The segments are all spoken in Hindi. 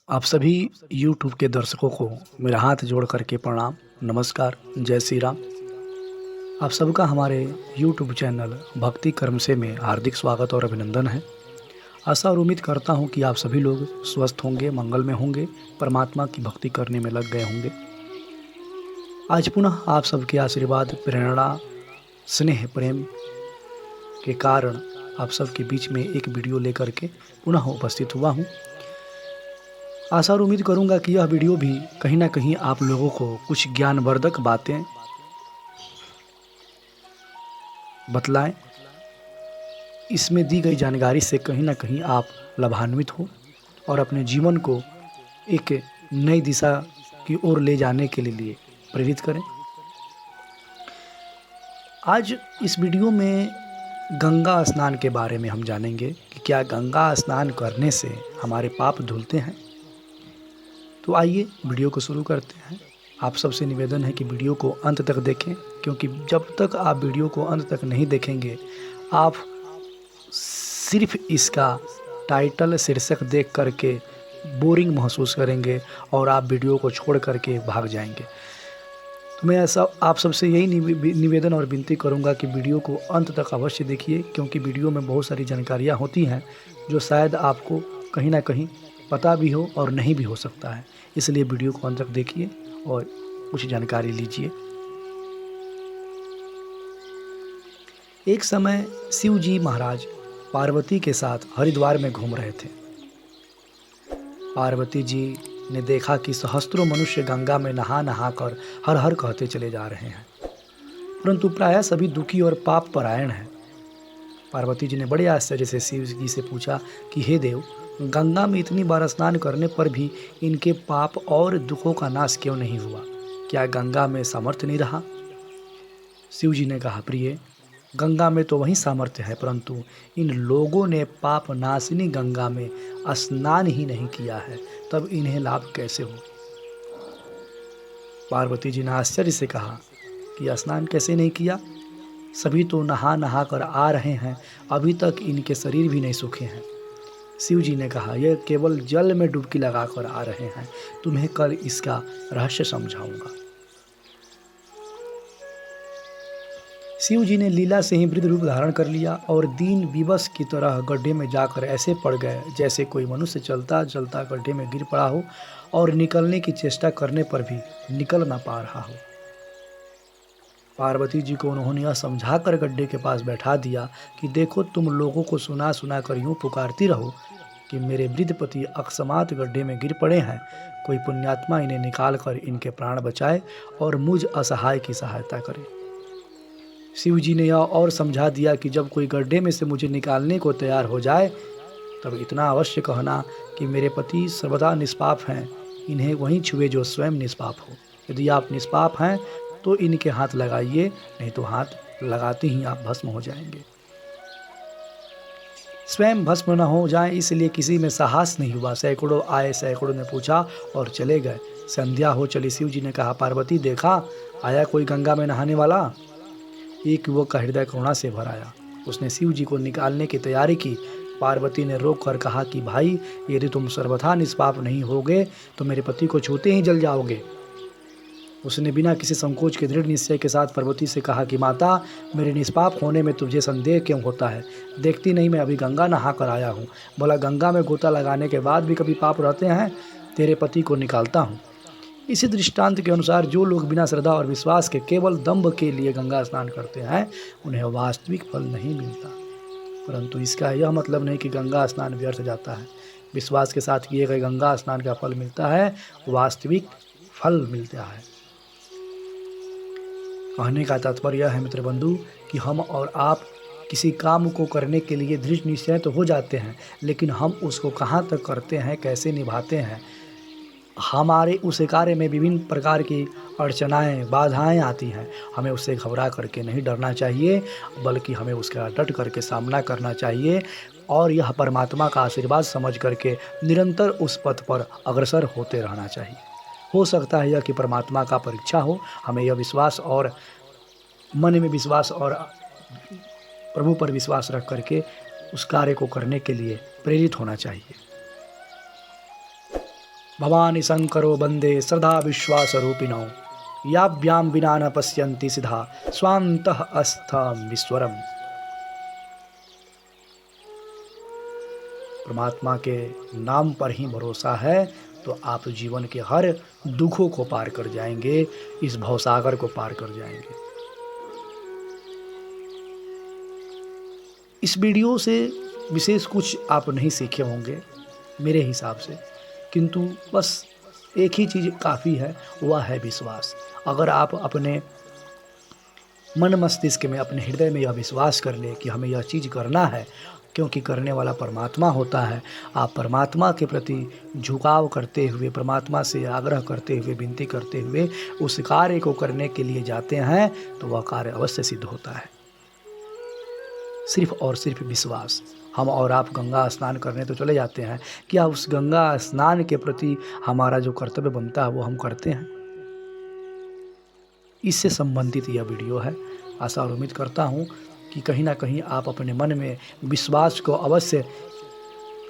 आप सभी YouTube के दर्शकों को मेरा हाथ जोड़ करके प्रणाम, नमस्कार, जय श्री राम। आप सबका हमारे YouTube चैनल भक्ति कर्म से में हार्दिक स्वागत और अभिनंदन है। आशा और उम्मीद करता हूँ कि आप सभी लोग स्वस्थ होंगे, मंगल में होंगे, परमात्मा की भक्ति करने में लग गए होंगे। आज पुनः आप सबके आशीर्वाद, प्रेरणा, स्नेह, प्रेम के कारण आप सबके बीच में एक वीडियो लेकर के पुनः उपस्थित हुआ हूँ। आशा और उम्मीद करूंगा कि यह वीडियो भी कहीं ना कहीं आप लोगों को कुछ ज्ञानवर्धक बातें बतलाएं। इसमें दी गई जानकारी से कहीं ना कहीं आप लाभान्वित हो और अपने जीवन को एक नई दिशा की ओर ले जाने के लिए प्रेरित करें। आज इस वीडियो में गंगा स्नान के बारे में हम जानेंगे कि क्या गंगा स्नान करने से हमारे पाप धुलते हैं। तो आइए वीडियो को शुरू करते हैं। आप सबसे निवेदन है कि वीडियो को अंत तक देखें, क्योंकि जब तक आप वीडियो को अंत तक नहीं देखेंगे आप सिर्फ इसका टाइटल शीर्षक देख करके बोरिंग महसूस करेंगे और आप वीडियो को छोड़ करके भाग जाएंगे। तो मैं ऐसा आप सबसे यही निवेदन और विनती करूंगा कि वीडियो को अंत तक अवश्य देखिए, क्योंकि वीडियो में बहुत सारी जानकारियां होती हैं जो शायद आपको कहीं ना कहीं पता भी हो और नहीं भी हो सकता है। इसलिए वीडियो को अंत तक देखिए और कुछ जानकारी लीजिए। एक समय शिव जी महाराज पार्वती के साथ हरिद्वार में घूम रहे थे। पार्वती जी ने देखा कि सहस्त्रों मनुष्य गंगा में नहा नहा कर हर हर कहते चले जा रहे हैं, परंतु प्रायः सभी दुखी और पाप परायण हैं। पार्वती जी ने बड़े आश्चर्य से शिव जी से पूछा कि हे देव, गंगा में इतनी बार स्नान करने पर भी इनके पाप और दुखों का नाश क्यों नहीं हुआ? क्या गंगा में सामर्थ्य नहीं रहा? शिव जी ने कहा, प्रिय, गंगा में तो वही सामर्थ्य है, परंतु इन लोगों ने पाप नाशिनी गंगा में स्नान ही नहीं किया है, तब इन्हें लाभ कैसे हो? पार्वती जी ने आश्चर्य से कहा कि स्नान कैसे नहीं किया? सभी तो नहा नहा कर आ रहे हैं, अभी तक इनके शरीर भी नहीं सूखे हैं। शिव जी ने कहा, यह केवल जल में डुबकी लगाकर आ रहे हैं, तुम्हें कल इसका रहस्य समझाऊंगा। शिव जी ने लीला से ही वृद्ध रूप धारण कर लिया और दीन विवश की तरह गड्ढे में जाकर ऐसे पड़ गए जैसे कोई मनुष्य चलता चलता गड्ढे में गिर पड़ा हो और निकलने की चेष्टा करने पर भी निकल ना पा रहा हो। पार्वती जी को उन्होंने यह समझाकर गड्ढे के पास बैठा दिया कि देखो, तुम लोगों को सुना सुना कर यूं पुकारती रहो कि मेरे वृद्ध पति अकस्मात गड्ढे में गिर पड़े हैं, कोई पुण्यात्मा इन्हें निकाल कर इनके प्राण बचाए और मुझ असहाय की सहायता करे। शिव जी ने यह और समझा दिया कि जब कोई गड्ढे में से मुझे निकालने को तैयार हो जाए तब इतना अवश्य कहना कि मेरे पति सर्वदा निष्पाप हैं, इन्हें वहीं छुए जो स्वयं निष्पाप हो। यदि आप निष्पाप हैं तो इनके हाथ लगाइए, नहीं तो हाथ लगाते ही आप भस्म हो जाएंगे। स्वयं भस्म न हो जाए इसलिए किसी में साहस नहीं हुआ। सैकड़ों आए, सैकड़ों ने पूछा और चले गए। संध्या हो चली। शिव जी ने कहा, पार्वती, देखा आया कोई गंगा में नहाने वाला? एक युवक का हृदय करुणा से भर आया। उसने शिव जी को निकालने की तैयारी की। पार्वती ने रोक कर कहा कि भाई, यदि तुम सर्वथा निष्पाप नहीं होगे तो मेरे पति को छूते ही जल जाओगे। उसने बिना किसी संकोच के दृढ़ निश्चय के साथ पार्वती से कहा कि माता, मेरे निष्पाप होने में तुझे संदेह क्यों होता है? देखती नहीं मैं अभी गंगा नहा कर आया हूँ। भला गंगा में गोता लगाने के बाद भी कभी पाप रहते हैं? तेरे पति को निकालता हूँ। इसी दृष्टांत के अनुसार जो लोग बिना श्रद्धा और विश्वास के केवल दंभ के लिए गंगा स्नान करते हैं उन्हें वास्तविक फल नहीं मिलता। परंतु इसका यह मतलब नहीं कि गंगा स्नान व्यर्थ जाता है। विश्वास के साथ किए गए गंगा स्नान का फल मिलता है, वास्तविक फल मिलता है। कहने का तात्पर्य यह है मित्र बंधु कि हम और आप किसी काम को करने के लिए दृढ़ निश्चय तो हो जाते हैं, लेकिन हम उसको कहाँ तक करते हैं, कैसे निभाते हैं, हमारे उस कार्य में विभिन्न प्रकार की अड़चनाएं, बाधाएं आती हैं। हमें उससे घबरा करके नहीं डरना चाहिए, बल्कि हमें उसका डट करके सामना करना चाहिए और यह परमात्मा का आशीर्वाद समझ करके निरंतर उस पथ पर अग्रसर होते रहना चाहिए। हो सकता है यह कि परमात्मा का परीक्षा हो। हमें यह विश्वास और मन में विश्वास और प्रभु पर विश्वास रख करके उस कार्य को करने के लिए प्रेरित होना चाहिए। भवानी शंकरो वंदे श्रद्धा विश्वास रूपिणो याभ्यां विना न पश्यन्ति सिद्धा स्वान्तः अस्थम विश्वरम। परमात्मा के नाम पर ही भरोसा है तो आप जीवन के हर दुखों को पार कर जाएंगे, इस भवसागर को पार कर जाएंगे। इस वीडियो से विशेष कुछ आप नहीं सीखे होंगे मेरे हिसाब से, किंतु बस एक ही चीज़ काफ़ी है, वह है विश्वास। अगर आप अपने मन मस्तिष्क में, अपने हृदय में यह विश्वास कर ले कि हमें यह चीज़ करना है, क्योंकि करने वाला परमात्मा होता है। आप परमात्मा के प्रति झुकाव करते हुए, परमात्मा से आग्रह करते हुए, विनती करते हुए उस कार्य को करने के लिए जाते हैं तो वह कार्य अवश्य सिद्ध होता है। सिर्फ और सिर्फ विश्वास। हम और आप गंगा स्नान करने तो चले जाते हैं, क्या उस गंगा स्नान के प्रति हमारा जो कर्तव्य बनता है वो हम करते हैं? इससे संबंधित यह वीडियो है। आशा और उम्मीद करता हूँ कि कहीं ना कहीं आप अपने मन में विश्वास को अवश्य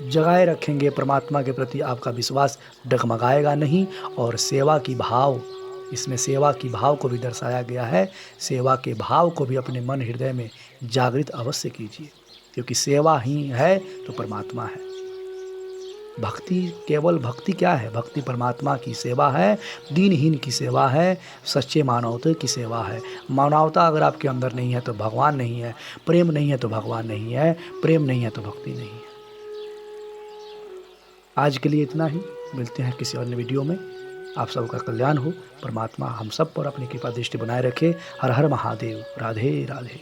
जगाए रखेंगे। परमात्मा के प्रति आपका विश्वास डगमगाएगा नहीं, और सेवा की भाव, इसमें सेवा की भाव को भी दर्शाया गया है। सेवा के भाव को भी अपने मन हृदय में जागृत अवश्य कीजिए, क्योंकि सेवा ही है तो परमात्मा है। भक्ति, केवल भक्ति क्या है? भक्ति परमात्मा की सेवा है, दीनहीन की सेवा है, सच्चे मानवता की सेवा है। मानवता अगर आपके अंदर नहीं है तो भगवान नहीं है, प्रेम नहीं है तो भगवान नहीं है, प्रेम नहीं है तो भक्ति नहीं है। आज के लिए इतना ही, मिलते हैं किसी अन्य वीडियो में। आप सबका कल्याण हो, परमात्मा हम सब पर अपनी कृपा दृष्टि बनाए रखे। हर हर महादेव। राधे राधे।